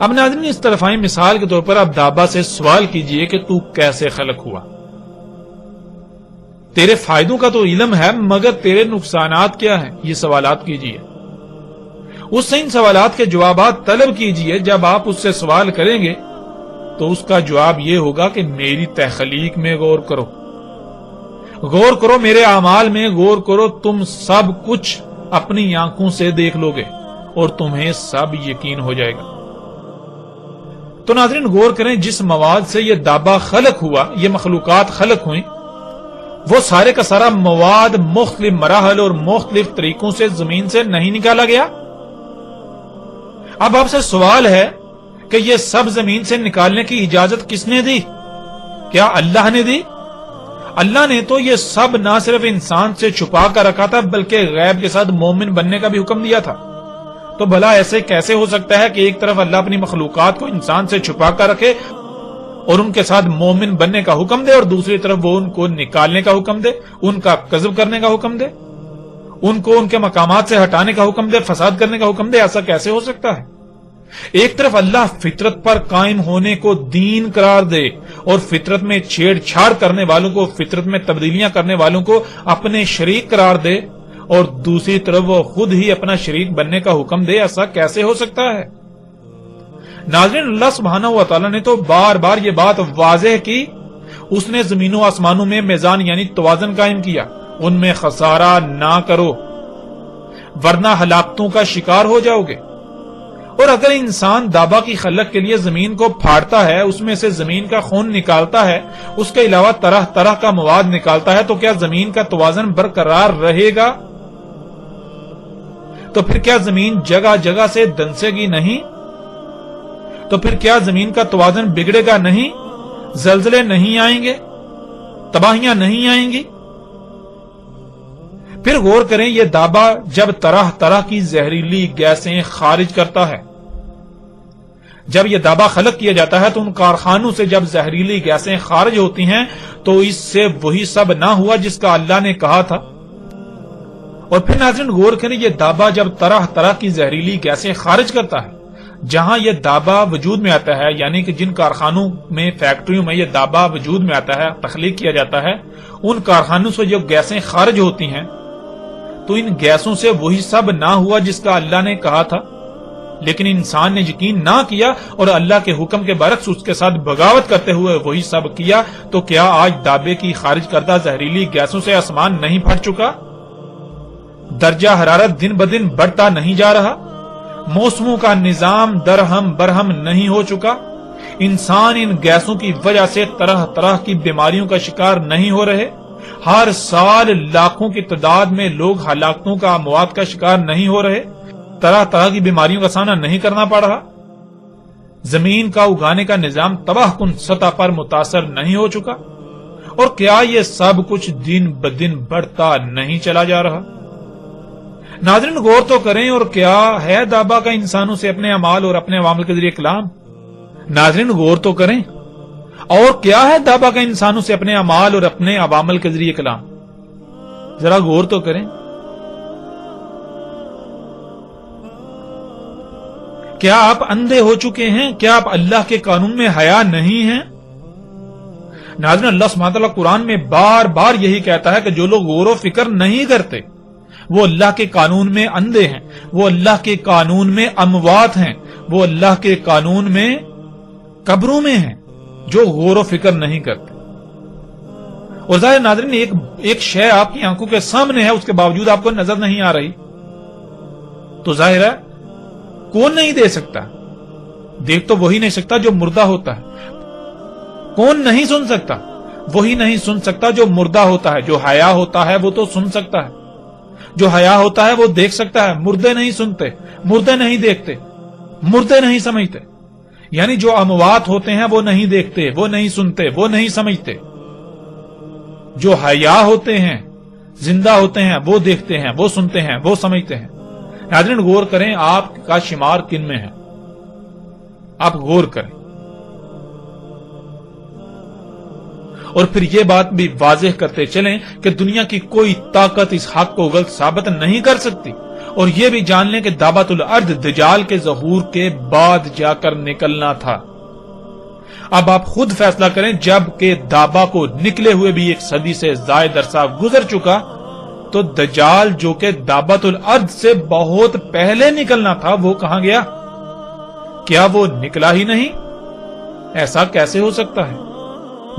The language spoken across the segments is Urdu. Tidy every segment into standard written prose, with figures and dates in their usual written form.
اب ناظرین اس طرف آئیں، مثال کے طور پر آپ دابا سے سوال کیجئے کہ تو کیسے خلق ہوا؟ تیرے فائدوں کا تو علم ہے مگر تیرے نقصانات کیا ہیں؟ یہ سوالات کیجئے، اس سے ان سوالات کے جوابات طلب کیجئے۔ جب آپ اس سے سوال کریں گے تو اس کا جواب یہ ہوگا کہ میری تخلیق میں غور کرو، غور کرو میرے اعمال میں غور کرو، تم سب کچھ اپنی آنکھوں سے دیکھ لو گے اور تمہیں سب یقین ہو جائے گا۔ تو ناظرین غور کریں، جس مواد سے یہ دابا خلق ہوا، یہ مخلوقات خلق ہوئیں، وہ سارے کا سارا مواد مختلف مراحل اور مختلف طریقوں سے زمین سے نہیں نکالا گیا۔ اب آپ سے سوال ہے کہ یہ سب زمین سے نکالنے کی اجازت کس نے دی؟ کیا اللہ نے دی؟ اللہ نے تو یہ سب نہ صرف انسان سے چھپا کر رکھا تھا بلکہ غیب کے ساتھ مومن بننے کا بھی حکم دیا تھا۔ تو بھلا ایسے کیسے ہو سکتا ہے کہ ایک طرف اللہ اپنی مخلوقات کو انسان سے چھپا کر رکھے اور ان کے ساتھ مومن بننے کا حکم دے، اور دوسری طرف وہ ان کو نکالنے کا حکم دے، ان کا قذف کرنے کا حکم دے، ان کو ان کے مقامات سے ہٹانے کا حکم دے، فساد کرنے کا حکم دے؟ ایسا کیسے ہو سکتا ہے؟ ایک طرف اللہ فطرت پر قائم ہونے کو دین قرار دے اور فطرت میں چھیڑ چھاڑ کرنے والوں کو، فطرت میں تبدیلیاں کرنے والوں کو اپنے شریک قرار دے، اور دوسری طرف وہ خود ہی اپنا شریک بننے کا حکم دے؟ ایسا کیسے ہو سکتا ہے؟ ناظرین اللہ سبحانہ و تعالیٰ نے تو بار بار یہ بات واضح کی، اس نے زمین و آسمانوں میں میزان یعنی توازن قائم کیا، ان میں خسارہ نہ کرو ورنہ ہلاکتوں کا شکار ہو جاؤ گے۔ اور اگر انسان دابا کی خلق کے لیے زمین کو پھاڑتا ہے، اس میں سے زمین کا خون نکالتا ہے، اس کے علاوہ طرح طرح کا مواد نکالتا ہے، تو کیا زمین کا توازن برقرار رہے گا؟ تو پھر کیا زمین جگہ جگہ سے دنسے گی نہیں؟ تو پھر کیا زمین کا توازن بگڑے گا نہیں؟ زلزلے نہیں آئیں گے؟ تباہیاں نہیں آئیں گی؟ پھر غور کریں، یہ دابا جب طرح طرح کی زہریلی گیسیں خارج کرتا ہے، جب یہ دابا خلق کیا جاتا ہے تو ان کارخانوں سے جب زہریلی گیسیں خارج ہوتی ہیں تو اس سے وہی سب نہ ہوا جس کا اللہ نے کہا تھا۔ اور پھر ناظرین غور کریں، یہ دابا جب طرح طرح کی زہریلی گیسیں خارج کرتا ہے، جہاں یہ دابا وجود میں آتا ہے، یعنی کہ جن کارخانوں میں، فیکٹریوں میں یہ دابا وجود میں آتا ہے، تخلیق کیا جاتا ہے، ان کارخانوں سے جو گیسیں خارج ہوتی ہیں تو ان گیسوں سے وہی سب نہ ہوا جس کا اللہ نے کہا تھا، لیکن انسان نے یقین نہ کیا اور اللہ کے حکم کے برعکس اس کے ساتھ بغاوت کرتے ہوئے وہی سب کیا۔ تو کیا آج دابے کی خارج کردہ زہریلی گیسوں سے آسمان نہیں پھٹ چکا؟ درجہ حرارت دن بدن بڑھتا نہیں جا رہا؟ موسموں کا نظام درہم برہم نہیں ہو چکا؟ انسان ان گیسوں کی وجہ سے طرح طرح کی بیماریوں کا شکار نہیں ہو رہے؟ ہر سال لاکھوں کی تعداد میں لوگ ہلاکتوں کا، اموات کا شکار نہیں ہو رہے؟ طرح طرح کی بیماریوں کا سامنا نہیں کرنا پڑ رہا؟ زمین کا اگانے کا نظام تباہ کن سطح پر متاثر نہیں ہو چکا؟ اور کیا یہ سب کچھ دن بدن بڑھتا نہیں چلا جا رہا؟ ناظرین غور تو کریں، اور کیا ہے دابا کا انسانوں سے اپنے اعمال اور اپنے عوامل کے ذریعے کلام؟ ناظرین غور تو کریں، اور کیا ہے دابا کا انسانوں سے اپنے اعمال اور اپنے عوامل کے ذریعے کلام؟ ذرا غور تو کریں۔ کیا آپ اندھے ہو چکے ہیں؟ کیا آپ اللہ کے قانون میں حیا نہیں ہیں؟ ناظرین اللہ سبحانہ وتعالی قرآن میں بار بار یہی کہتا ہے کہ جو لوگ غور و فکر نہیں کرتے وہ اللہ کے قانون میں اندھے ہیں، وہ اللہ کے قانون میں اموات ہیں، وہ اللہ کے قانون میں قبروں میں ہیں، جو غور و فکر نہیں کرتے۔ اور ظاہر ناظرین ایک شے آپ کی آنکھوں کے سامنے ہے، اس کے باوجود آپ کو نظر نہیں آ رہی، تو ظاہر ہے کون نہیں دے سکتا؟ دیکھ تو وہی نہیں سکتا جو مردہ ہوتا ہے۔ کون نہیں سن سکتا؟ وہی نہیں سن سکتا جو مردہ ہوتا ہے۔ جو حیا ہوتا ہے وہ تو سن سکتا ہے، جو حیا ہوتا ہے وہ دیکھ سکتا ہے۔ مردے نہیں سنتے، مردے نہیں دیکھتے، مردے نہیں سمجھتے، یعنی جو اموات ہوتے ہیں وہ نہیں دیکھتے، وہ نہیں سنتے، وہ نہیں سمجھتے۔ جو حیا ہوتے ہیں، زندہ ہوتے ہیں، وہ دیکھتے ہیں، وہ سنتے ہیں، وہ سمجھتے ہیں۔ ناظرین غور کریں، آپ کا شمار کن میں ہے؟ آپ غور کریں، اور پھر یہ بات بھی واضح کرتے چلیں کہ دنیا کی کوئی طاقت اس حق کو غلط ثابت نہیں کر سکتی، اور یہ بھی جان لیں کہ دعوت الارض دجال کے ظہور کے بعد جا کر نکلنا تھا۔ اب آپ خود فیصلہ کریں، جب کہ دابا کو نکلے ہوئے بھی 1 صدی سے زائد عرصہ گزر چکا، تو دجال جو کہ دعوت الارض سے بہت پہلے نکلنا تھا وہ کہاں گیا؟ کیا وہ نکلا ہی نہیں؟ ایسا کیسے ہو سکتا ہے؟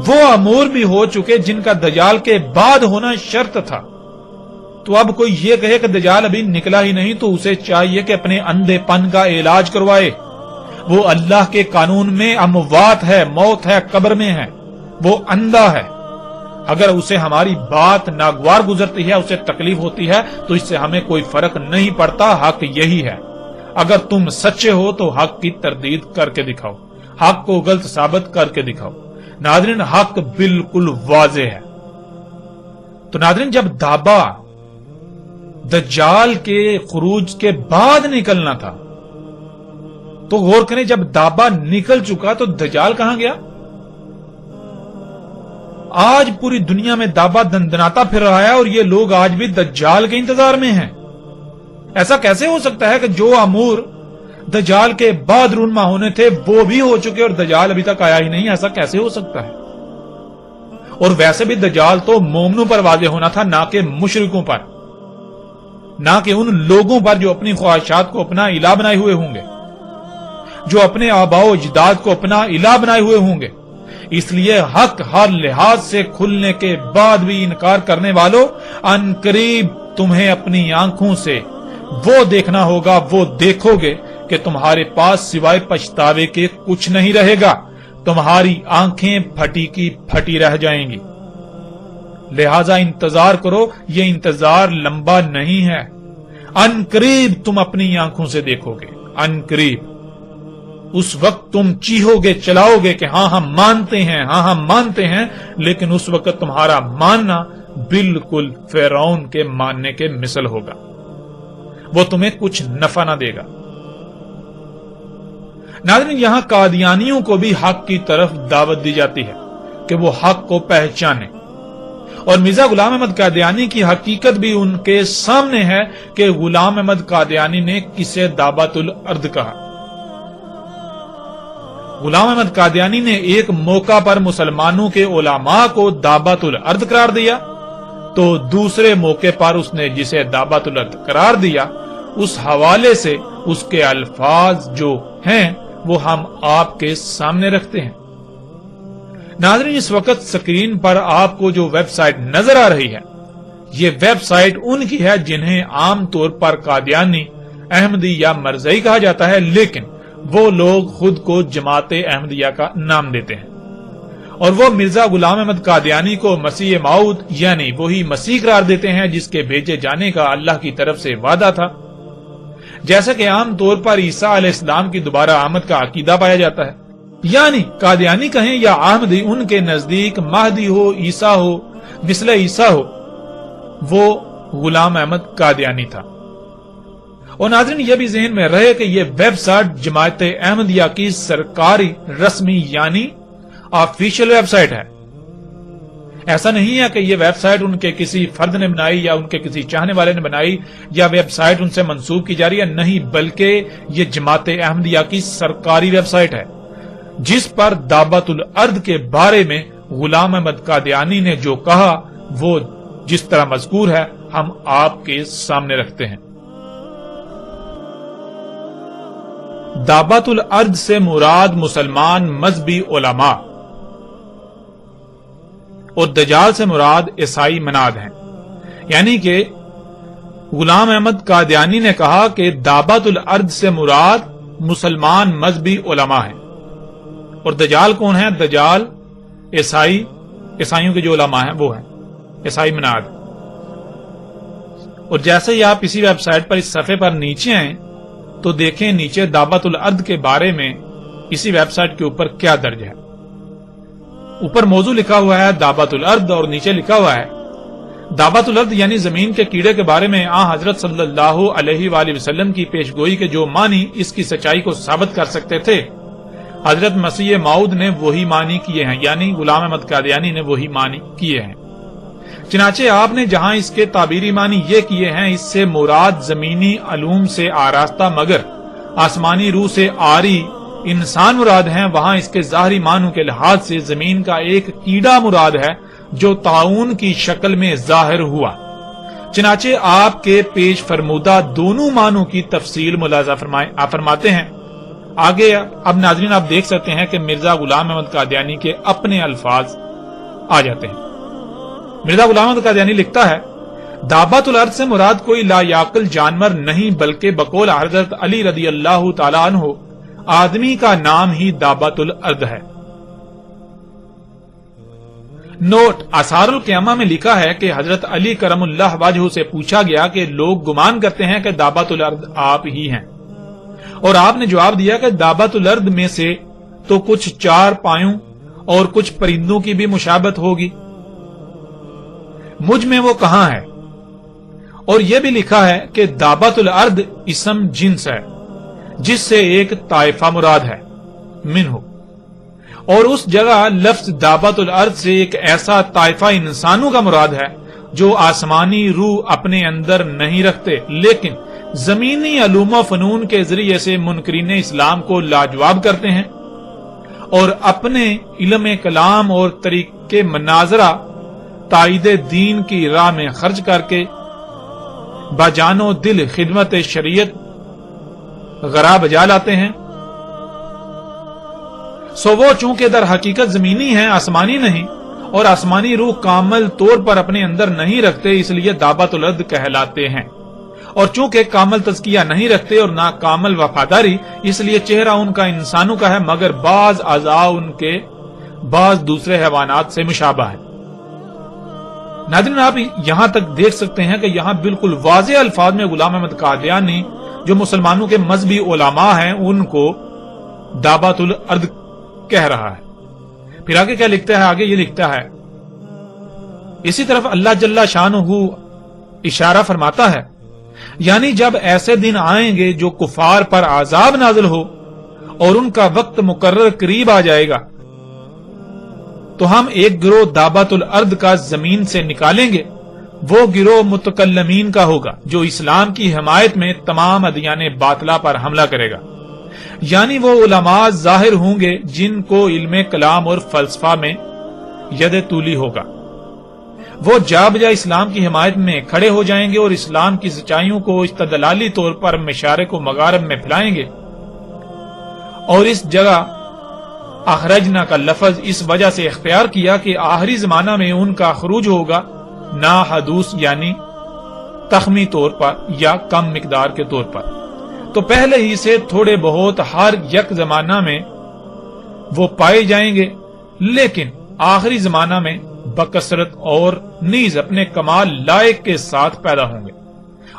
وہ امور بھی ہو چکے جن کا دجال کے بعد ہونا شرط تھا۔ تو اب کوئی یہ کہے کہ دجال ابھی نکلا ہی نہیں تو اسے چاہیے کہ اپنے اندھے پن کا علاج کروائے۔ وہ اللہ کے قانون میں اموات ہے، موت ہے، قبر میں ہے، وہ اندھا ہے۔ اگر اسے ہماری بات ناگوار گزرتی ہے، اسے تکلیف ہوتی ہے، تو اس سے ہمیں کوئی فرق نہیں پڑتا، حق یہی ہے۔ اگر تم سچے ہو تو حق کی تردید کر کے دکھاؤ، حق کو غلط ثابت کر کے دکھاؤ۔ ناظرین، حق بالکل واضح ہے۔ تو ناظرین، جب دابا دجال کے خروج کے بعد نکلنا تھا تو غور کریں، جب دابا نکل چکا تو دجال کہاں گیا؟ آج پوری دنیا میں دابا دندناتا پھر رہا ہے اور یہ لوگ آج بھی دجال کے انتظار میں ہیں۔ ایسا کیسے ہو سکتا ہے کہ جو امور دجال کے بعد رونما ہونے تھے وہ بھی ہو چکے اور دجال ابھی تک آیا ہی نہیں؟ ایسا کیسے ہو سکتا ہے؟ اور ویسے بھی دجال تو مومنوں پر واضح ہونا تھا، نہ کہ مشرکوں پر، نہ کہ ان لوگوں پر جو اپنی خواہشات کو اپنا الہ بنائے ہوئے ہوں گے، جو اپنے آباء و اجداد کو اپنا الہ بنائے ہوئے ہوں گے۔ اس لیے حق ہر لحاظ سے کھلنے کے بعد بھی انکار کرنے والوں، ان قریب تمہیں اپنی آنکھوں سے وہ دیکھنا ہوگا، وہ دیکھو گے کہ تمہارے پاس سوائے پچھتاوے کے کچھ نہیں رہے گا، تمہاری آنکھیں پھٹی کی پھٹی رہ جائیں گی۔ لہذا انتظار کرو، یہ انتظار لمبا نہیں ہے، ان قریب تم اپنی آنکھوں سے دیکھو گے، ان قریب۔ اس وقت تم چیخو گے، چلاؤ گے کہ ہاں ہم مانتے ہیں، ہاں ہم مانتے ہیں، لیکن اس وقت تمہارا ماننا بالکل فرعون کے ماننے کے مثل ہوگا، وہ تمہیں کچھ نفع نہ دے گا۔ ناظرین، یہاں قادیانیوں کو بھی حق کی طرف دعوت دی جاتی ہے کہ وہ حق کو پہچانے، اور مرزا غلام احمد قادیانی کی حقیقت بھی ان کے سامنے ہے کہ غلام احمد قادیانی نے کسے دعوت الارض کہا۔ غلام احمد قادیانی نے ایک موقع پر مسلمانوں کے علماء کو دعوت الارض قرار دیا، تو دوسرے موقع پر اس نے جسے دعوت الارض قرار دیا اس حوالے سے اس کے الفاظ جو ہیں وہ ہم آپ کے سامنے رکھتے ہیں۔ ناظرین، اس وقت سکرین پر آپ کو جو ویب سائٹ نظر آ رہی ہے، یہ ویب سائٹ ان کی ہے جنہیں عام طور پر قادیانی، احمدی یا مرزائی کہا جاتا ہے، لیکن وہ لوگ خود کو جماعت احمدیہ کا نام دیتے ہیں، اور وہ مرزا غلام احمد قادیانی کو مسیح موعود یعنی وہی مسیح قرار دیتے ہیں جس کے بھیجے جانے کا اللہ کی طرف سے وعدہ تھا، جیسا کہ عام طور پر عیسیٰ علیہ السلام کی دوبارہ آمد کا عقیدہ پایا جاتا ہے۔ یعنی قادیانی کہیں یا احمدی، ان کے نزدیک مہدی ہو، عیسیٰ ہو، مثل عیسیٰ ہو، وہ غلام احمد قادیانی تھا۔ اور ناظرین، یہ بھی ذہن میں رہے کہ یہ ویب سائٹ جماعت احمدیہ کی سرکاری رسمی یعنی آفیشیل ویب سائٹ ہے۔ ایسا نہیں ہے کہ یہ ویب سائٹ ان کے کسی فرد نے بنائی یا ان کے کسی چاہنے والے نے بنائی یا ویب سائٹ ان سے منسوب کی جا رہی ہے، نہیں، بلکہ یہ جماعت احمدیہ کی سرکاری ویب سائٹ ہے جس پر دعوت الارض کے بارے میں غلام احمد قادیانی نے جو کہا وہ جس طرح مذکور ہے ہم آپ کے سامنے رکھتے ہیں۔ دعوت الارض سے مراد مسلمان مذہبی علماء اور دجال سے مراد عیسائی مناد ہیں، یعنی کہ غلام احمد قادیانی نے کہا کہ دعوت الارض سے مراد مسلمان مذہبی علماء ہیں، اور دجال کون ہے؟ دجال عیسائیوں کے جو علماء ہیں وہ ہیں عیسائی مناد۔ اور جیسے ہی آپ اسی ویب سائٹ پر اس صفحے پر نیچے آئیں تو دیکھیں نیچے دعوت الارض کے بارے میں اسی ویب سائٹ کے اوپر کیا درج ہے۔ اوپر موضوع لکھا ہوا ہے دعوت الارض اور نیچے لکھا ہوا ہے دعوت الارض یعنی زمین کے کیڑے کے بارے میں حضرت صلی اللہ علیہ وآلہ وسلم کی پیش گوئی کے جو معنی اس کی سچائی کو ثابت کر سکتے تھے، حضرت مسیح موعود نے وہی معنی کیے ہیں، یعنی غلام احمد قادیانی نے وہی معنی کیے ہیں۔ چنانچہ آپ نے جہاں اس کے تعبیری معنی یہ کیے ہیں اس سے مراد زمینی علوم سے آراستہ مگر آسمانی روح سے آری انسان مراد ہیں، وہاں اس کے ظاہری معنوں کے لحاظ سے زمین کا ایک کیڑا مراد ہے جو طاعون کی شکل میں ظاہر ہوا۔ چنانچہ آپ کے پیش فرمودہ دونوں معنوں کی تفصیل ملاحظہ فرماتے ہیں۔ آگے اب ناظرین آپ دیکھ سکتے ہیں کہ مرزا غلام احمد قادیانی کے اپنے الفاظ آ جاتے ہیں۔ مرزا غلام احمد قادیانی لکھتا ہے، دابت الارض سے مراد کوئی لا یعقل جانور نہیں بلکہ بقول حضرت علی رضی اللہ تعالیٰ عنہ آدمی کا نام ہی دابت الارض ہے۔ نوٹ، آثار القیامہ میں لکھا ہے کہ حضرت علی کرم اللہ وجہہ سے پوچھا گیا کہ لوگ گمان کرتے ہیں کہ دابت الارض آپ ہی ہیں، اور آپ نے جواب دیا کہ دابت الارض میں سے تو کچھ 4 پایوں اور کچھ پرندوں کی بھی مشابہت ہوگی، مجھ میں وہ کہاں ہے؟ اور یہ بھی لکھا ہے کہ دابت الارض اسم جنس ہے جس سے ایک طائفہ مراد ہے منہ، اور اس جگہ لفظ دابت الارض سے ایک ایسا طائفہ انسانوں کا مراد ہے جو آسمانی روح اپنے اندر نہیں رکھتے لیکن زمینی علوم و فنون کے ذریعے سے منکرین اسلام کو لاجواب کرتے ہیں اور اپنے علم کلام اور طریقے مناظرہ تائید دین کی راہ میں خرچ کر کے بجان و دل خدمت شریعت غرا بجا لاتے ہیں۔ سو وہ چونکہ در حقیقت زمینی ہیں آسمانی نہیں، اور آسمانی روح کامل طور پر اپنے اندر نہیں رکھتے اس لیے دابت الارض کہلاتے ہیں، اور چونکہ کامل تزکیہ نہیں رکھتے اور نہ کامل وفاداری اس لیے چہرہ ان کا انسانوں کا ہے مگر بعض اعضاء ان کے بعض دوسرے حیوانات سے مشابہ ہے۔ ناظرین آپ یہاں تک دیکھ سکتے ہیں کہ یہاں بالکل واضح الفاظ میں غلام احمد قادیانی جو مسلمانوں کے مذہبی علماء ہیں ان کو دابت الارض کہہ رہا ہے۔ پھر آگے کیا لکھتا ہے؟ آگے یہ لکھتا ہے، اسی طرف اللہ جل شانہ اشارہ فرماتا ہے، یعنی جب ایسے دن آئیں گے جو کفار پر عذاب نازل ہو اور ان کا وقت مقرر قریب آ جائے گا تو ہم ایک گروہ دابت الارض کا زمین سے نکالیں گے، وہ گروہ متکلمین کا ہوگا جو اسلام کی حمایت میں تمام ادیان باطلہ پر حملہ کرے گا، یعنی وہ علماء ظاہر ہوں گے جن کو علم کلام اور فلسفہ میں ید طولی ہوگا، وہ جا بجا اسلام کی حمایت میں کھڑے ہو جائیں گے اور اسلام کی سچائیوں کو استدلالی طور پر مشارق و مغارب میں پھیلائیں گے، اور اس جگہ اخرجنا کا لفظ اس وجہ سے اختیار کیا کہ آخری زمانہ میں ان کا خروج ہوگا نا حدوث یعنی تخمی طور پر یا کم مقدار کے طور پر، تو پہلے ہی سے تھوڑے بہت ہر یک زمانہ میں وہ پائے جائیں گے لیکن آخری زمانہ میں بکثرت اور نیز اپنے کمال لائق کے ساتھ پیدا ہوں گے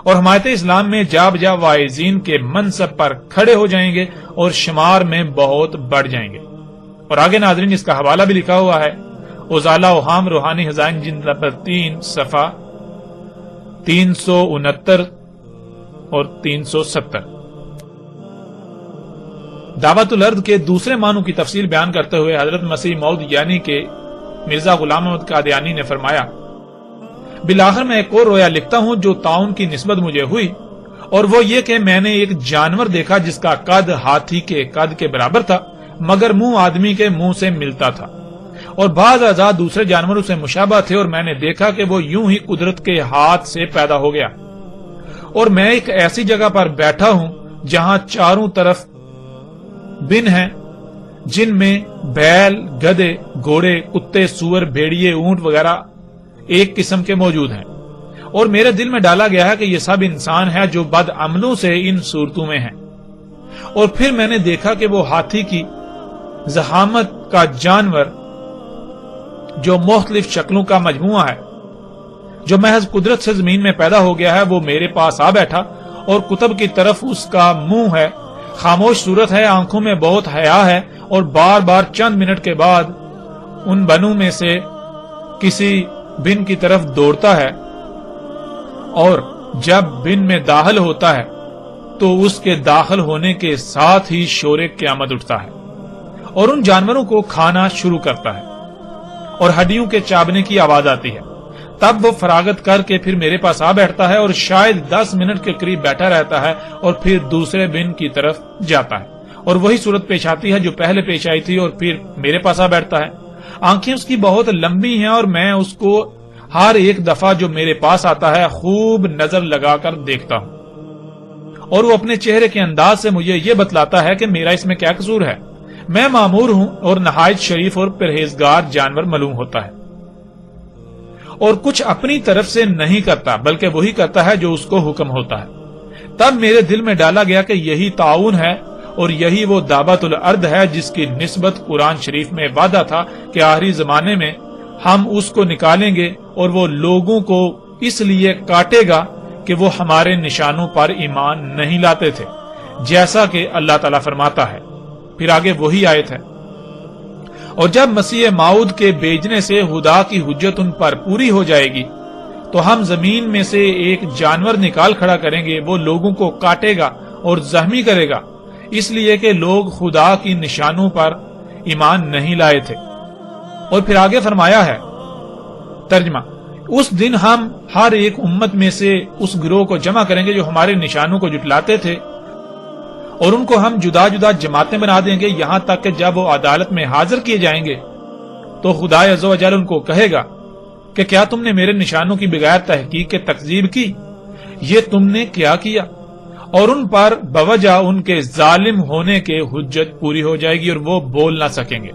اور حمایت اسلام میں جا بجا واعظین کے منصب پر کھڑے ہو جائیں گے اور شمار میں بہت بڑھ جائیں گے۔ اور آگے ناظرین اس کا حوالہ بھی لکھا ہوا ہے، ازالہ اوہام روحانی خزائن جلد نمبر 3 صفحہ 369 اور 370۔ دعوت الارض کے دوسرے معنوں کی تفصیل بیان کرتے ہوئے حضرت مسیح موعود یعنی کہ مرزا غلام احمد قادیانی نے فرمایا، بالآخر میں ایک اور رویا لکھتا ہوں جو طاعون کی نسبت مجھے ہوئی، اور وہ یہ کہ میں نے ایک جانور دیکھا جس کا قد ہاتھی کے قد کے برابر تھا مگر منہ آدمی کے منہ سے ملتا تھا، اور بعض اعضاء دوسرے جانوروں سے مشابہ تھے، اور میں نے دیکھا کہ وہ یوں ہی قدرت کے ہاتھ سے پیدا ہو گیا، اور میں ایک ایسی جگہ پر بیٹھا ہوں جہاں چاروں طرف بن ہیں جن میں بیل، گدے، گھوڑے، کتے، سور، بھیڑیے، اونٹ وغیرہ ایک قسم کے موجود ہیں، اور میرے دل میں ڈالا گیا ہے کہ یہ سب انسان ہے جو بد عملوں سے ان صورتوں میں ہیں، اور پھر میں نے دیکھا کہ وہ ہاتھی کی زحامت کا جانور جو مختلف شکلوں کا مجموعہ ہے جو محض قدرت سے زمین میں پیدا ہو گیا ہے وہ میرے پاس آ بیٹھا، اور کتب کی طرف اس کا منہ ہے، خاموش صورت ہے، آنکھوں میں بہت حیا ہے، اور بار بار چند منٹ کے بعد ان بنوں میں سے کسی بن کی طرف دوڑتا ہے، اور جب بن میں داخل ہوتا ہے تو اس کے داخل ہونے کے ساتھ ہی شور قیامت اٹھتا ہے اور ان جانوروں کو کھانا شروع کرتا ہے، اور ہڈیوں کے چابنے کی آواز آتی ہے تب وہ فراغت کر کے پھر میرے پاس آ بیٹھتا ہے اور شاید 10 منٹ کے قریب بیٹھا رہتا ہے اور پھر دوسرے بن کی طرف جاتا ہے اور وہی صورت پیش آتی ہے جو پہلے پیش آئی تھی اور پھر میرے پاس آ بیٹھتا ہے۔ آنکھیں اس کی بہت لمبی ہیں اور میں اس کو ہر ایک دفعہ جو میرے پاس آتا ہے خوب نظر لگا کر دیکھتا ہوں اور وہ اپنے چہرے کے انداز سے مجھے یہ بتلاتا ہے کہ میرا اس میں کیا قصور ہے۔ میں معمور ہوں اور نہایت شریف اور پرہیزگار جانور معلوم ہوتا ہے اور کچھ اپنی طرف سے نہیں کرتا بلکہ وہی کرتا ہے جو اس کو حکم ہوتا ہے۔ تب میرے دل میں ڈالا گیا کہ یہی طاعون ہے اور یہی وہ دابۃ الارض ہے جس کی نسبت قرآن شریف میں وعدہ تھا کہ آخری زمانے میں ہم اس کو نکالیں گے اور وہ لوگوں کو اس لیے کاٹے گا کہ وہ ہمارے نشانوں پر ایمان نہیں لاتے تھے، جیسا کہ اللہ تعالیٰ فرماتا ہے۔ پھر آگے وہی آیت ہے، اور جب مسیح موعود کے بھیجنے سے خدا کی حجت ان پر پوری ہو جائے گی تو ہم زمین میں سے ایک جانور نکال کھڑا کریں گے، وہ لوگوں کو کاٹے گا اور زخمی کرے گا، اس لیے کہ لوگ خدا کی نشانوں پر ایمان نہیں لائے تھے۔ اور پھر آگے فرمایا ہے ترجمہ، اس دن ہم ہر ایک امت میں سے اس گروہ کو جمع کریں گے جو ہمارے نشانوں کو جھٹلاتے تھے اور ان کو ہم جدا جدا جماعتیں بنا دیں گے، یہاں تک کہ جب وہ عدالت میں حاضر کیے جائیں گے تو خدا عز و جل ان کو کہے گا کہ کیا تم نے میرے نشانوں کی بغیر تحقیق کے تکذیب کی؟ یہ تم نے کیا کیا؟ اور ان پر بوجہ ان کے ظالم ہونے کے حجت پوری ہو جائے گی اور وہ بول نہ سکیں گے۔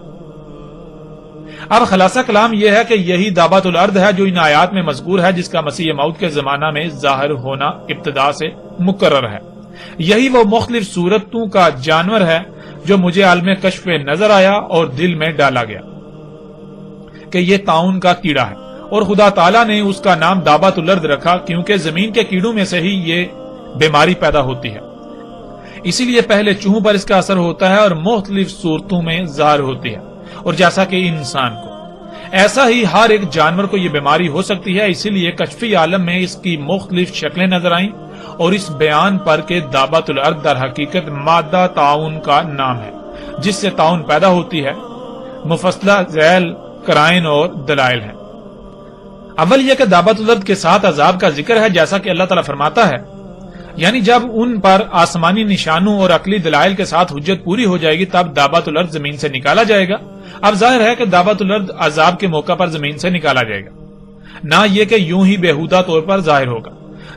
اب خلاصہ کلام یہ ہے کہ یہی دابۃ الارض ہے جو ان آیات میں مذکور ہے، جس کا مسیح موعود کے زمانہ میں ظاہر ہونا ابتدا سے مقرر ہے۔ یہی وہ مختلف صورتوں کا جانور ہے جو مجھے عالم کشف نظر آیا اور دل میں ڈالا گیا کہ یہ طاعون کا کیڑا ہے، اور خدا تعالیٰ نے اس کا نام دابۃ الارض رکھا کیونکہ زمین کے کیڑوں میں سے ہی یہ بیماری پیدا ہوتی ہے، اسی لیے پہلے چوہوں پر اس کا اثر ہوتا ہے اور مختلف صورتوں میں ظاہر ہوتی ہے، اور جیسا کہ انسان کو ایسا ہی ہر ایک جانور کو یہ بیماری ہو سکتی ہے، اسی لیے کشفی عالم میں اس کی مختلف شکلیں نظر آئیں اور اس بیان پر کہ دابۃ الارض در حقیقت مادہ طاعون کا نام ہے جس سے طاعون پیدا ہوتی ہے، مفصلہ ذیل قرائن اور دلائل ہیں۔ اول یہ کہ دابۃ الارض کے ساتھ عذاب کا ذکر ہے، جیسا کہ اللہ تعالیٰ فرماتا ہے، یعنی جب ان پر آسمانی نشانوں اور عقلی دلائل کے ساتھ حجت پوری ہو جائے گی تب دابۃ الارض زمین سے نکالا جائے گا۔ اب ظاہر ہے کہ دابۃ الارض عذاب کے موقع پر زمین سے نکالا جائے گا، نہ یہ کہ یوں ہی بیہودہ طور پر ظاہر ہوگا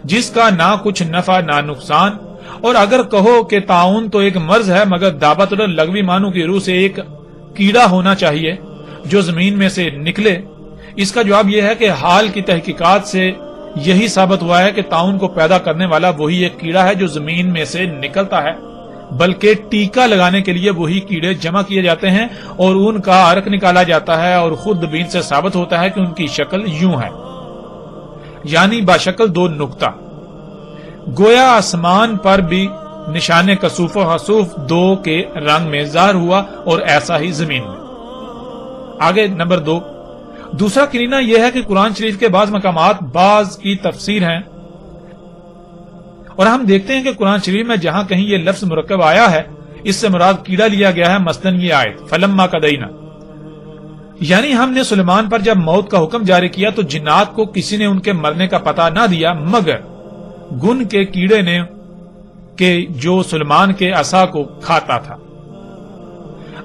جس کا نہ کچھ نفع نہ نقصان۔ اور اگر کہو کہ طاعون تو ایک مرض ہے، مگر دابۃ الارض لغوی معنوں کی روح سے ایک کیڑا ہونا چاہیے جو زمین میں سے نکلے، اس کا جواب یہ ہے کہ حال کی تحقیقات سے یہی ثابت ہوا ہے کہ طاعون کو پیدا کرنے والا وہی ایک کیڑا ہے جو زمین میں سے نکلتا ہے، بلکہ ٹیکا لگانے کے لیے وہی کیڑے جمع کیے جاتے ہیں اور ان کا عرق نکالا جاتا ہے، اور خود بین سے ثابت ہوتا ہے کہ ان کی شکل یوں ہے، یعنی باشکل دو نقطہ، گویا آسمان پر بھی نشان کسوف و حسوف دو کے رنگ میں ظاہر ہوا اور ایسا ہی زمین میں۔ آگے نمبر 2، دوسرا کرینہ یہ ہے کہ قرآن شریف کے بعض مقامات بعض کی تفسیر ہیں، اور ہم دیکھتے ہیں کہ قرآن شریف میں جہاں کہیں یہ لفظ مرکب آیا ہے اس سے مراد کیڑا لیا گیا ہے، مثلاً یہ آیت فلما قضینا، یعنی ہم نے سلیمان پر جب موت کا حکم جاری کیا تو جنات کو کسی نے ان کے مرنے کا پتہ نہ دیا مگر گن کے کیڑے نے کہ جو سلیمان کے عصا کو کھاتا تھا۔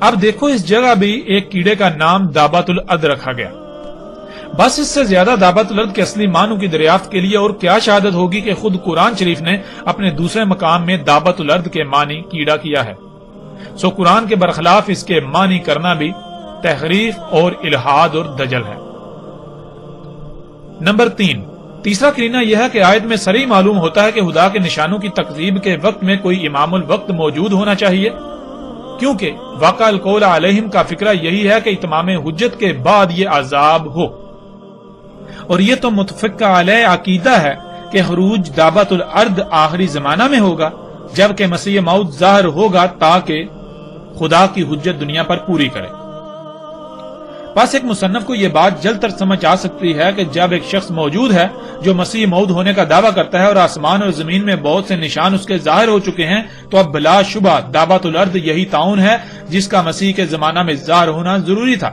اب دیکھو اس جگہ بھی ایک کیڑے کا نام دابۃ الارض رکھا گیا، بس اس سے زیادہ دابۃ الارض کے اصلی معنوں کی دریافت کے لیے اور کیا شہادت ہوگی کہ خود قرآن شریف نے اپنے دوسرے مقام میں دابۃ الارض کے معنی کیڑا کیا ہے، سو قرآن کے برخلاف اس کے معنی کرنا بھی تحریف اور الہاد اور دجل ہے۔ نمبر 3، تیسرا کرینہ یہ ہے کہ آیت میں صریح معلوم ہوتا ہے کہ خدا کے نشانوں کی تکذیب کے وقت میں کوئی امام الوقت موجود ہونا چاہیے، کیونکہ واقع القول علیہم کا فکرہ یہی ہے کہ اتمام حجت کے بعد یہ عذاب ہو، اور یہ تو متفق علیہ عقیدہ ہے کہ خروج دابۃ الارض آخری زمانہ میں ہوگا جبکہ مسیح موعود ظاہر ہوگا تاکہ خدا کی حجت دنیا پر پوری کرے۔ بس ایک مصنف کو یہ بات جلد تر سمجھ آ سکتی ہے کہ جب ایک شخص موجود ہے جو مسیح موعود ہونے کا دعویٰ کرتا ہے اور آسمان اور زمین میں بہت سے نشان اس کے ظاہر ہو چکے ہیں، تو اب بلا شبہ دابۃ الارض یہی طاعون ہے جس کا مسیح کے زمانہ میں ظاہر ہونا ضروری تھا۔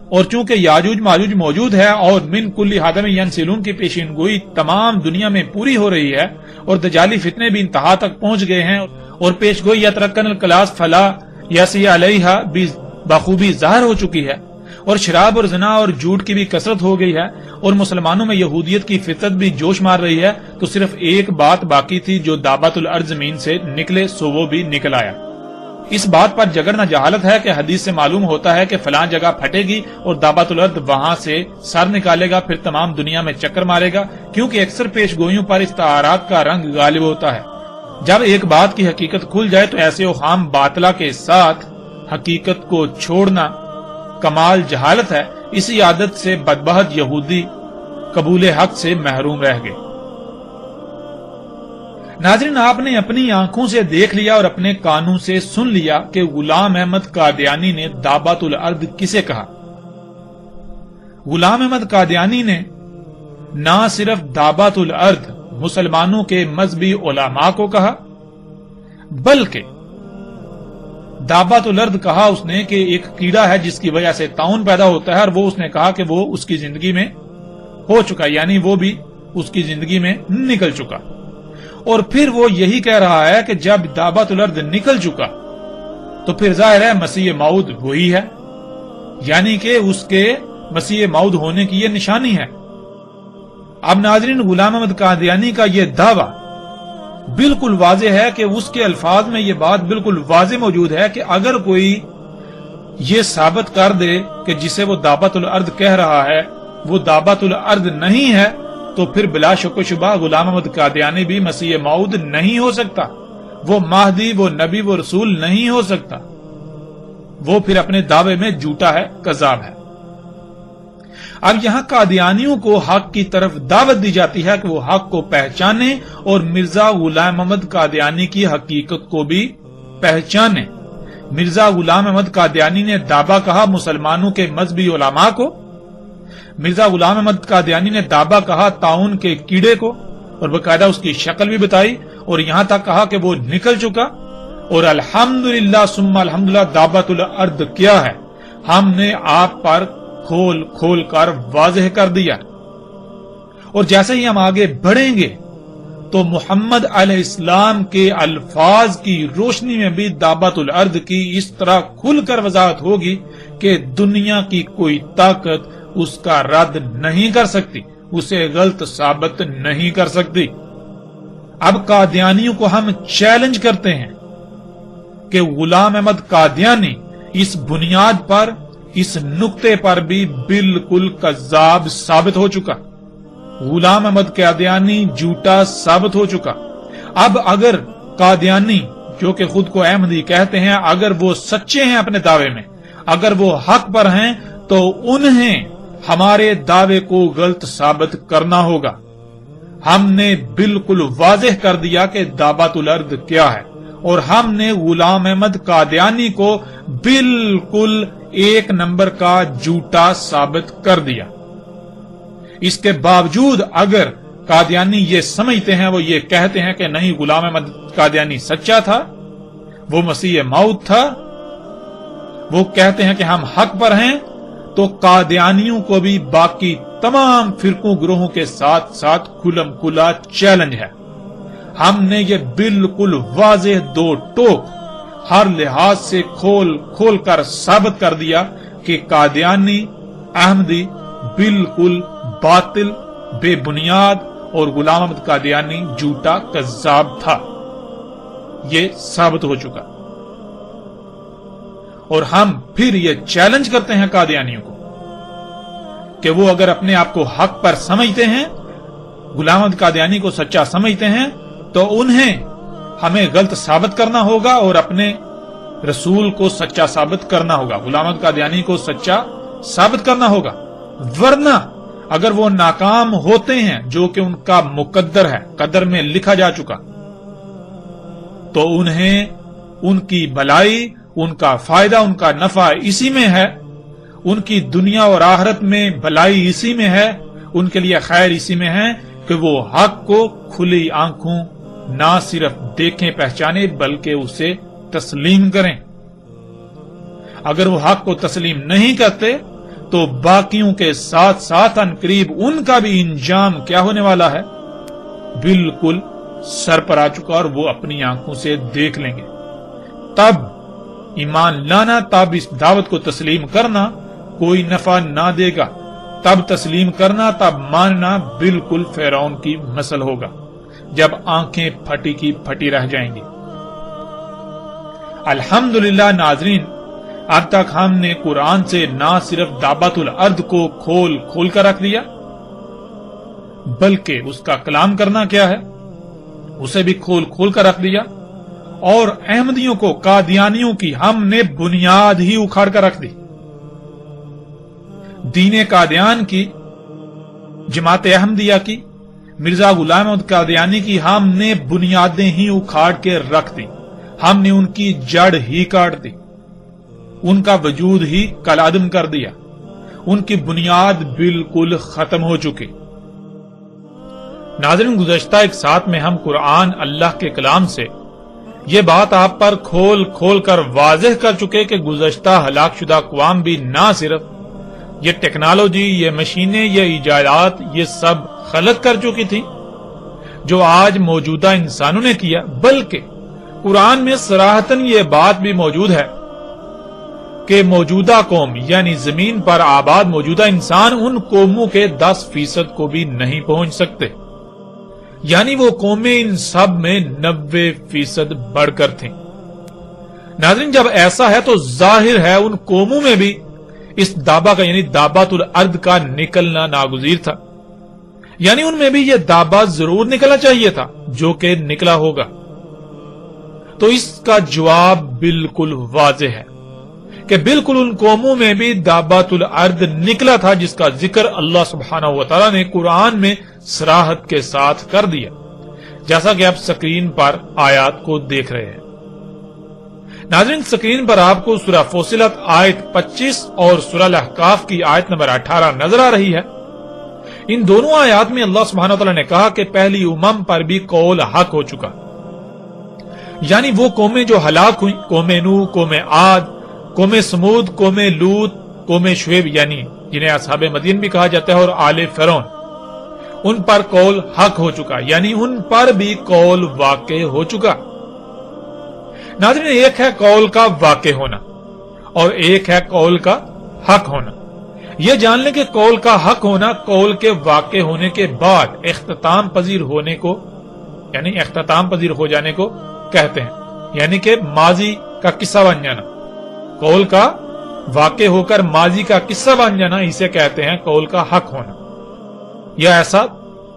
اور چونکہ یاجوج ماجوج موجود ہے اور من کل حدم ینسلون کی پیشین گوئی تمام دنیا میں پوری ہو رہی ہے اور دجالی فتنے بھی انتہا تک پہنچ گئے ہیں اور پیش گوئی یترکن الکلاس فلا یسی علیہا بھی بخوبی ظاہر ہو چکی ہے اور شراب اور زنا اور جھوٹ کی بھی کثرت ہو گئی ہے اور مسلمانوں میں یہودیت کی فطرت بھی جوش مار رہی ہے، تو صرف ایک بات باقی تھی جو دابت الارض زمین سے نکلے، سو وہ بھی نکل آیا۔ اس بات پر جگرنا جہالت ہے کہ حدیث سے معلوم ہوتا ہے کہ فلاں جگہ پھٹے گی اور دابت الارض وہاں سے سر نکالے گا، پھر تمام دنیا میں چکر مارے گا، کیونکہ اکثر پیش گوئیوں پر استعارات کا رنگ غالب ہوتا ہے۔ جب ایک بات کی حقیقت کھل جائے تو ایسے اوہام باطلہ کے ساتھ حقیقت کو چھوڑنا کمال جہالت ہے۔ اسی عادت سے بدبخت یہودی قبول حق سے محروم رہ گئے۔ ناظرین، آپ نے اپنی آنکھوں سے دیکھ لیا اور اپنے کانوں سے سن لیا کہ غلام احمد قادیانی نے دابت الارض کسے کہا۔ غلام احمد قادیانی نے نہ صرف دابت الارض مسلمانوں کے مذہبی علماء کو کہا، بلکہ دابت الارض کہا اس نے کہ ایک کیڑا ہے جس کی وجہ سے طاعون پیدا ہوتا ہے، اور وہ اس نے کہا کہ وہ اس کی زندگی میں ہو چکا، یعنی وہ بھی اس کی زندگی میں نکل چکا۔ اور پھر وہ یہی کہہ رہا ہے کہ جب دابت الارض نکل چکا تو پھر ظاہر ہے مسیح موعود وہی ہے، یعنی کہ اس کے مسیح موعود ہونے کی یہ نشانی ہے۔ اب ناظرین، غلام احمد قادیانی کا یہ دعویٰ بالکل واضح ہے کہ اس کے الفاظ میں یہ بات بالکل واضح موجود ہے کہ اگر کوئی یہ ثابت کر دے کہ جسے وہ دابت الارض کہہ رہا ہے وہ دابت الارض نہیں ہے، تو پھر بلا شک و شبہ غلام احمد قادیانی بھی مسیح موعود نہیں ہو سکتا، وہ مہدی، وہ نبی، وہ رسول نہیں ہو سکتا، وہ پھر اپنے دعوے میں جھوٹا ہے، کذاب ہے۔ اب یہاں قادیانیوں کو حق کی طرف دعوت دی جاتی ہے کہ وہ حق کو پہچانے اور مرزا غلام احمد قادیانی کی حقیقت کو بھی پہچانے۔ مرزا غلام احمد قادیانی نے دعویٰ کہا مسلمانوں کے مذہبی علماء کو، مرزا غلام احمد قادیانی نے دعویٰ کہا طاعون کے کیڑے کو، اور باقاعدہ اس کی شکل بھی بتائی، اور یہاں تک کہا کہ وہ نکل چکا، اور الحمدللہ ثم الحمدللہ دابت الارض کیا ہے ہم نے آپ پر کھول کھول کر واضح کر دیا۔ اور جیسے ہی ہم آگے بڑھیں گے تو محمد علیہ السلام کے الفاظ کی روشنی میں بھی دابت الارض کی اس طرح کھل کر وضاحت ہوگی کہ دنیا کی کوئی طاقت اس کا رد نہیں کر سکتی، اسے غلط ثابت نہیں کر سکتی۔ اب قادیانیوں کو ہم چیلنج کرتے ہیں کہ غلام احمد قادیانی اس بنیاد پر، اس نقطے پر بھی بالکل کذاب ثابت ہو چکا، غلام احمد قادیانی جھوٹا ثابت ہو چکا۔ اب اگر قادیانی جو کہ خود کو احمدی کہتے ہیں، اگر وہ سچے ہیں اپنے دعوے میں، اگر وہ حق پر ہیں، تو انہیں ہمارے دعوے کو غلط ثابت کرنا ہوگا۔ ہم نے بالکل واضح کر دیا کہ دابت الارض کیا ہے، اور ہم نے غلام احمد قادیانی کو بالکل ایک نمبر کا جھوٹا ثابت کر دیا۔ اس کے باوجود اگر قادیانی یہ سمجھتے ہیں، وہ یہ کہتے ہیں کہ نہیں غلام احمد قادیانی سچا تھا، وہ مسیح موعود تھا، وہ کہتے ہیں کہ ہم حق پر ہیں، تو قادیانیوں کو بھی باقی تمام فرقوں گروہوں کے ساتھ ساتھ کھلم کھلا چیلنج ہے۔ ہم نے یہ بالکل واضح دو ٹوک ہر لحاظ سے کھول کھول کر ثابت کر دیا کہ قادیانی احمدی بالکل باطل، بے بنیاد، اور غلام احمد قادیانی جھوٹا کذاب تھا۔ یہ ثابت ہو چکا، اور ہم پھر یہ چیلنج کرتے ہیں قادیانیوں کو کہ وہ اگر اپنے آپ کو حق پر سمجھتے ہیں، غلام احمد قادیانی کو سچا سمجھتے ہیں، تو انہیں ہمیں غلط ثابت کرنا ہوگا اور اپنے رسول کو سچا ثابت کرنا ہوگا، غلام احمد قادیانی کو سچا ثابت کرنا ہوگا۔ ورنہ اگر وہ ناکام ہوتے ہیں، جو کہ ان کا مقدر ہے، قدر میں لکھا جا چکا، تو انہیں ان کی بھلائی، ان کا فائدہ، ان کا نفع اسی میں ہے، ان کی دنیا اور آخرت میں بھلائی اسی میں ہے، ان کے لیے خیر اسی میں ہے کہ وہ حق کو کھلی آنکھوں نہ صرف دیکھیں پہچانے بلکہ اسے تسلیم کریں۔ اگر وہ حق کو تسلیم نہیں کرتے تو باقیوں کے ساتھ ساتھ ان قریب ان کا بھی انجام کیا ہونے والا ہے؟ بالکل سر پر آ چکا، اور وہ اپنی آنکھوں سے دیکھ لیں گے۔ تب ایمان لانا، تب اس دعوت کو تسلیم کرنا کوئی نفع نہ دے گا۔ تب تسلیم کرنا، تب ماننا بالکل فرعون کی مثل ہوگا، جب آنکھیں پھٹی کی پھٹی رہ جائیں گی۔ الحمدللہ ناظرین، اب تک ہم نے قرآن سے نہ صرف دابۃ الارض کو کھول کھول کر رکھ دیا، بلکہ اس کا کلام کرنا کیا ہے اسے بھی کھول کھول کر رکھ دیا، اور احمدیوں کو، قادیانیوں کی ہم نے بنیاد ہی اکھاڑ کر رکھ دی۔ دین قادیان کی، جماعت احمدیہ کی، مرزا غلام احمد قادیانی کی ہم نے بنیادیں ہی اکھاڑ کے رکھ دی، ہم نے ان کی جڑ ہی کاٹ دی، ان کا وجود ہی کالعدم کر دیا، ان کی بنیاد بالکل ختم ہو چکی۔ ناظرین، گزشتہ ایک ساتھ میں ہم قرآن، اللہ کے کلام سے یہ بات آپ پر کھول کھول کر واضح کر چکے کہ گزشتہ ہلاک شدہ اقوام بھی نہ صرف یہ ٹیکنالوجی، یہ مشینیں، یہ ایجادات، یہ سب خلق کر چکی تھی جو آج موجودہ انسانوں نے کیا، بلکہ قرآن میں صراحتاً یہ بات بھی موجود ہے کہ موجودہ قوم یعنی زمین پر آباد موجودہ انسان ان قوموں کے 10% کو بھی نہیں پہنچ سکتے، یعنی وہ قومیں ان سب میں 90% بڑھ کر تھیں۔ ناظرین، جب ایسا ہے تو ظاہر ہے ان قوموں میں بھی اس دابہ کا یعنی دابۃ الارض کا نکلنا ناگزیر تھا، یعنی ان میں بھی یہ دابہ ضرور نکلنا چاہیے تھا جو کہ نکلا ہوگا۔ تو اس کا جواب بالکل واضح ہے کہ بالکل ان قوموں میں بھی دابۃ الارض نکلا تھا، جس کا ذکر اللہ سبحانہ وتعالی نے قرآن میں صراحت کے ساتھ کر دیا، جیسا کہ آپ سکرین پر آیات کو دیکھ رہے ہیں۔ ناظرین، سکرین پر آپ کو سورہ فصلت آیت 25 اور سورہ الاحقاف کی آیت نمبر 18 نظر آ رہی ہے۔ ان دونوں آیات میں اللہ سبحانہ وتعالی نے کہا کہ پہلی امم پر بھی قول حق ہو چکا، یعنی وہ قومیں جو ہلاک ہوئیں، قوم نوح، قوم عاد، قوم سمود، قوم لوط، قوم شعیب یعنی جنہیں اصحاب مدین بھی کہا جاتا ہے، اور آل فرعون، ان پر قول حق ہو چکا، یعنی ان پر بھی قول واقع ہو چکا۔ ناظرین، ایک ہے قول کا واقع ہونا اور ایک ہے قول کا حق ہونا۔ یہ جان لیں کہ قول کا حق ہونا قول کے واقع ہونے کے بعد اختتام پذیر ہونے کو یعنی اختتام پذیر ہو جانے کو کہتے ہیں، یعنی کہ ماضی کا قصہ بن جانا۔ قول کا واقع ہو کر ماضی کا قصہ بن جانا اسے کہتے ہیں قول کا حق ہونا، یا ایسا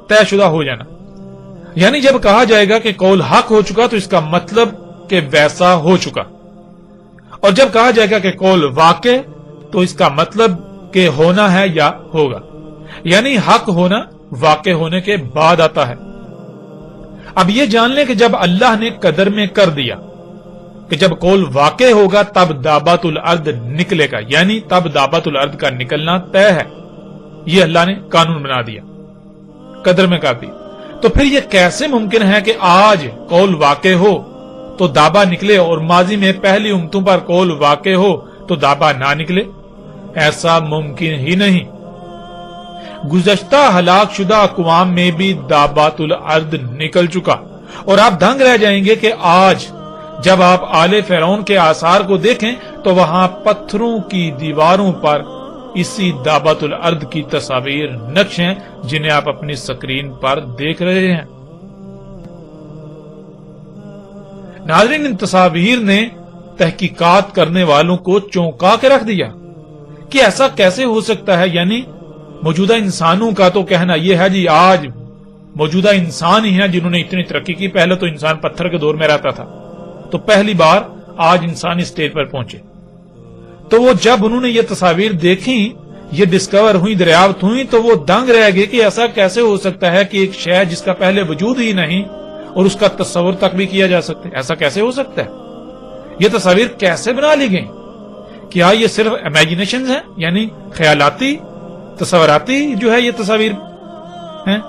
طے شدہ ہو جانا۔ یعنی جب کہا جائے گا کہ قول حق ہو چکا تو اس کا مطلب کہ ویسا ہو چکا، اور جب کہا جائے گا کہ قول واقع تو اس کا مطلب کہ ہونا ہے یا ہوگا، یعنی حق ہونا واقع ہونے کے بعد آتا ہے۔ اب یہ جان لیں کہ جب اللہ نے قدر میں کر دیا کہ جب قول واقع ہوگا تب دابۃ الارض نکلے گا، یعنی تب دابۃ الارض کا نکلنا طے ہے، یہ اللہ نے قانون بنا دیا، قدر میں کر دیا۔ تو پھر یہ کیسے ممکن ہے کہ آج قول واقع ہو تو دابہ نکلے اور ماضی میں پہلی امتوں پر قول واقع ہو تو دابہ نہ نکلے؟ ایسا ممکن ہی نہیں۔ گزشتہ ہلاک شدہ اقوام میں بھی دابۃ الارض نکل چکا، اور آپ دنگ رہ جائیں گے کہ آج جب آپ آل فرعون کے آثار کو دیکھیں تو وہاں پتھروں کی دیواروں پر اسی دابۃ الارض کی تصاویر نقش ہیں جنہیں آپ اپنی سکرین پر دیکھ رہے ہیں۔ ناظرین، ان تصاویر نے تحقیقات کرنے والوں کو چونکا کے رکھ دیا کہ ایسا کیسے ہو سکتا ہے، یعنی موجودہ انسانوں کا تو کہنا یہ ہے جی آج موجودہ انسان ہی ہیں جنہوں نے اتنی ترقی کی، پہلے تو انسان پتھر کے دور میں رہتا تھا، تو پہلی بار آج انسان اس اسٹیج پر پہنچے۔ تو وہ جب انہوں نے یہ تصاویر دیکھی، یہ ڈسکور ہوئی، دریافت ہوئی، تو وہ دنگ رہ گئے کہ ایسا کیسے ہو سکتا ہے کہ ایک شے جس کا پہلے وجود ہی نہیں اور اس کا تصور تک بھی کیا جا سکتا ہے، ایسا کیسے ہو سکتا ہے؟ یہ تصاویر کیسے بنا لی گئیں؟ کیا یہ صرف امیجنیشنز ہیں، یعنی خیالاتی تصوراتی جو ہے یہ تصاویر ہیں؟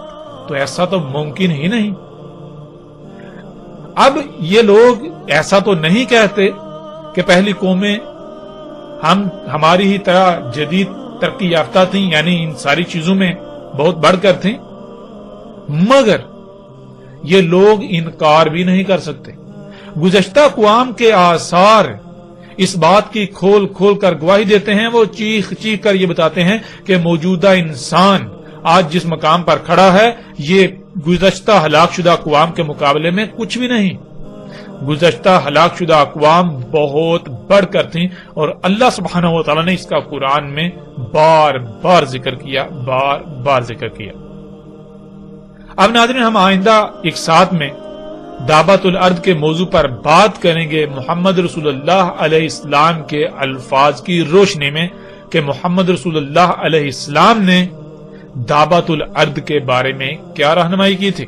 تو ایسا تو ممکن ہی نہیں۔ اب یہ لوگ ایسا تو نہیں کہتے کہ پہلی قومیں ہماری ہی طرح جدید ترقی یافتہ تھیں، یعنی ان ساری چیزوں میں بہت بڑھ کر تھیں، مگر یہ لوگ انکار بھی نہیں کر سکتے۔ گزشتہ اقوام کے آثار اس بات کی کھول کھول کر گواہی دیتے ہیں، وہ چیخ چیخ کر یہ بتاتے ہیں کہ موجودہ انسان آج جس مقام پر کھڑا ہے یہ گزشتہ ہلاک شدہ اقوام کے مقابلے میں کچھ بھی نہیں۔ گزشتہ ہلاک شدہ اقوام بہت بڑھ کر تھیں، اور اللہ سبحانہ و تعالیٰ نے اس کا قرآن میں بار بار ذکر کیا، بار بار ذکر کیا۔ اب ناظرین، ہم آئندہ ایک ساتھ میں دعوت الارض کے موضوع پر بات کریں گے محمد رسول اللہ علیہ السلام کے الفاظ کی روشنی میں کہ محمد رسول اللہ علیہ السلام نے دعوت الارض کے بارے میں کیا رہنمائی کی تھی۔